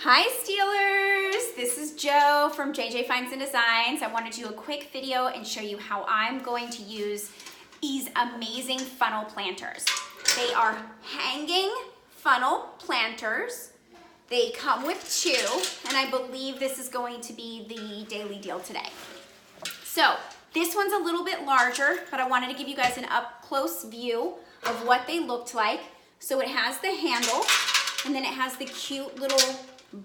Hi Steelers, this is Jo from JJ Finds and Designs. I want to do a quick video and show you how I'm going to use these amazing funnel planters. They are hanging funnel planters. They come with two, and I believe this is going to be the daily deal today. So this one's a little bit larger, but I wanted to give you guys an up-close view of what they looked like. So it has the handle, and then it has the cute little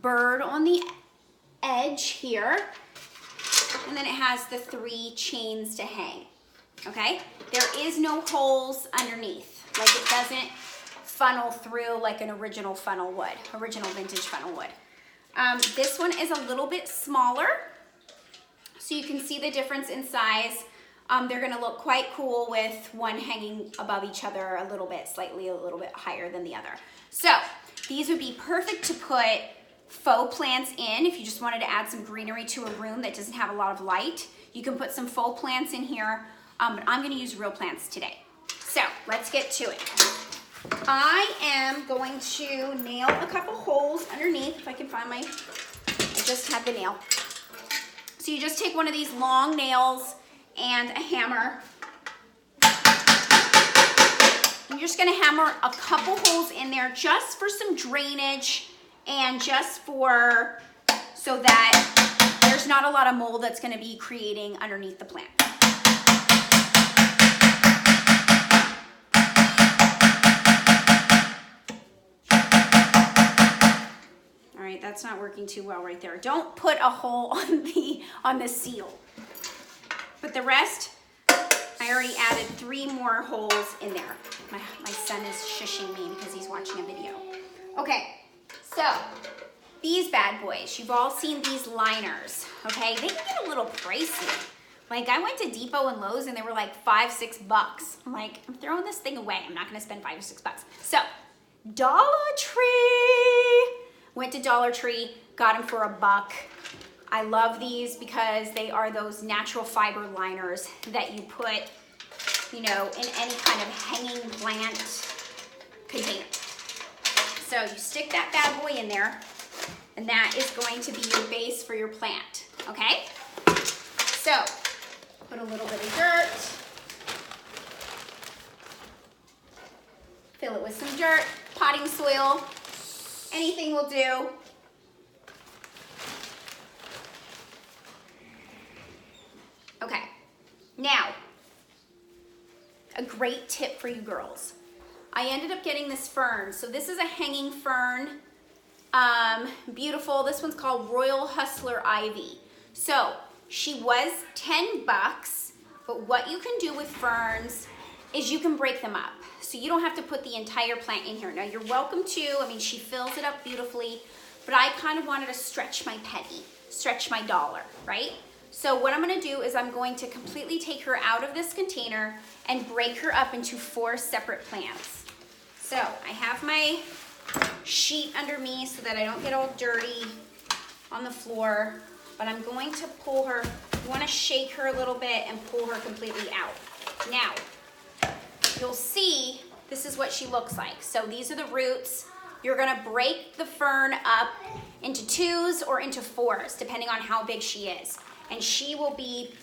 bird on the edge here, and then it has the 3 chains to hang. Okay, there is no holes underneath, like it doesn't funnel through like an original funnel would, original vintage funnel would. This one is a little bit smaller, so you can see the difference in size. They're gonna look quite cool with one hanging above each other a little bit, slightly a little bit higher than the other. So these would be perfect to put faux plants in if you just wanted to add some greenery to a room that doesn't have a lot of light. You can put some faux plants in here, but I'm gonna use real plants today. So let's get to it. I am going to nail a couple holes underneath, if I can find I just had the nail. So you just take one of these long nails and a hammer. And you're just gonna hammer a couple holes in there just for some drainage and just for, so that there's not a lot of mold that's gonna be creating underneath the plant. All right, that's not working too well right there. Don't put a hole on the seal. But the rest, I already added 3 more holes in there. My son is shushing me because he's watching a video. Okay, so these bad boys, you've all seen these liners, okay? They can get a little pricey. Like I went to Depot and Lowe's and they were like $5, $6. I'm like, I'm throwing this thing away. I'm not gonna spend $5 or $6. So, Dollar Tree. Went to Dollar Tree, got them for $1. I love these because they are those natural fiber liners that you put, you know, in any kind of hanging plant container. So you stick that bad boy in there, and that is going to be your base for your plant, okay? So put a little bit of dirt, fill it with some dirt, potting soil, anything will do. Okay, now, a great tip for you girls. I ended up getting this fern. So this is a hanging fern, beautiful. This one's called Royal Hustler Ivy. So she was $10, but what you can do with ferns is you can break them up. So you don't have to put the entire plant in here. Now you're welcome to, I mean, she fills it up beautifully, but I kind of wanted to stretch my penny, stretch my dollar, right? So what I'm gonna do is I'm going to completely take her out of this container and break her up into 4 separate plants. So I have my sheet under me so that I don't get all dirty on the floor, but I'm going to pull her, you wanna shake her a little bit and pull her completely out. Now, you'll see this is what she looks like. So these are the roots. You're gonna break the fern up into 2s or into 4s, depending on how big she is. And she will be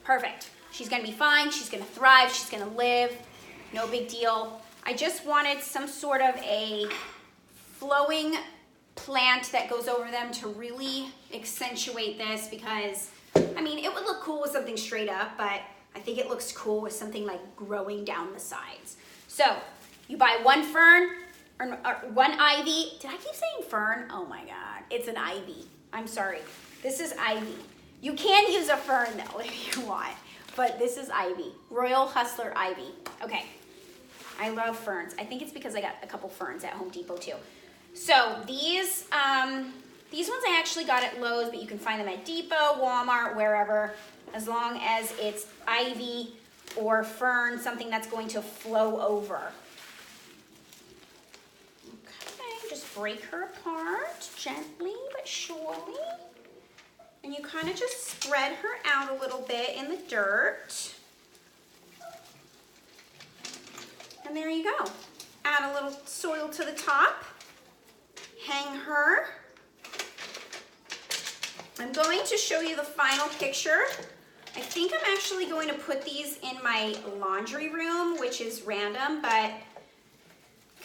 perfect. She's gonna be fine, she's gonna thrive, she's gonna live, no big deal. I just wanted some sort of a flowing plant that goes over them to really accentuate this because, I mean, it would look cool with something straight up, but I think it looks cool with something like growing down the sides. So, you buy 1 fern, or 1 ivy. Did I keep saying fern? Oh my God, it's an ivy. I'm sorry, this is ivy. You can use a fern though if you want, but this is ivy, Royal Hustler Ivy. Okay, I love ferns. I think it's because I got a couple ferns at Home Depot too. So these ones I actually got at Lowe's, but you can find them at Depot, Walmart, wherever, as long as it's ivy or fern, something that's going to flow over. Okay, just break her apart gently but surely. And you kind of just spread her out a little bit in the dirt. And there you go. Add a little soil to the top. Hang her I'm going to show you the final picture. I think I'm actually going to put these in my laundry room, which is random, but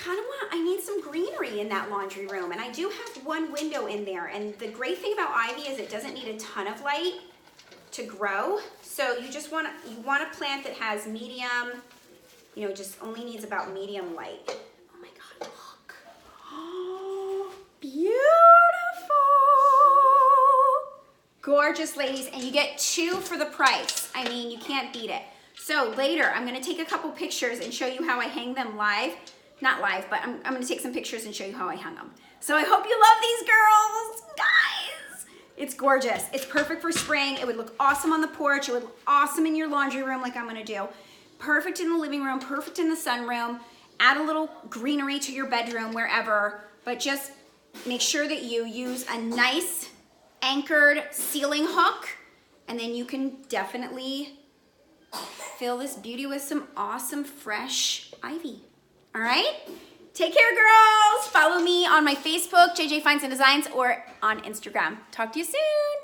I need some greenery in that laundry room. And I do have one window in there. And the great thing about ivy is it doesn't need a ton of light to grow. So you just want a plant that has medium, you know, just only needs about medium light. Oh my God, look. Oh, beautiful. Gorgeous, ladies, and you get 2 for the price. I mean, you can't beat it. So later, I'm gonna take a couple pictures and show you how I hang them live. Not live, but I'm gonna take some pictures and show you how I hung them. So I hope you love these girls, guys. It's gorgeous. It's perfect for spring. It would look awesome on the porch. It would look awesome in your laundry room like I'm gonna do. Perfect in the living room, perfect in the sunroom. Add a little greenery to your bedroom, wherever, but just make sure that you use a nice anchored ceiling hook, and then you can definitely fill this beauty with some awesome fresh ivy. All right? Take care, girls. Follow me on my Facebook, JJ Finds and Designs, or on Instagram. Talk to you soon.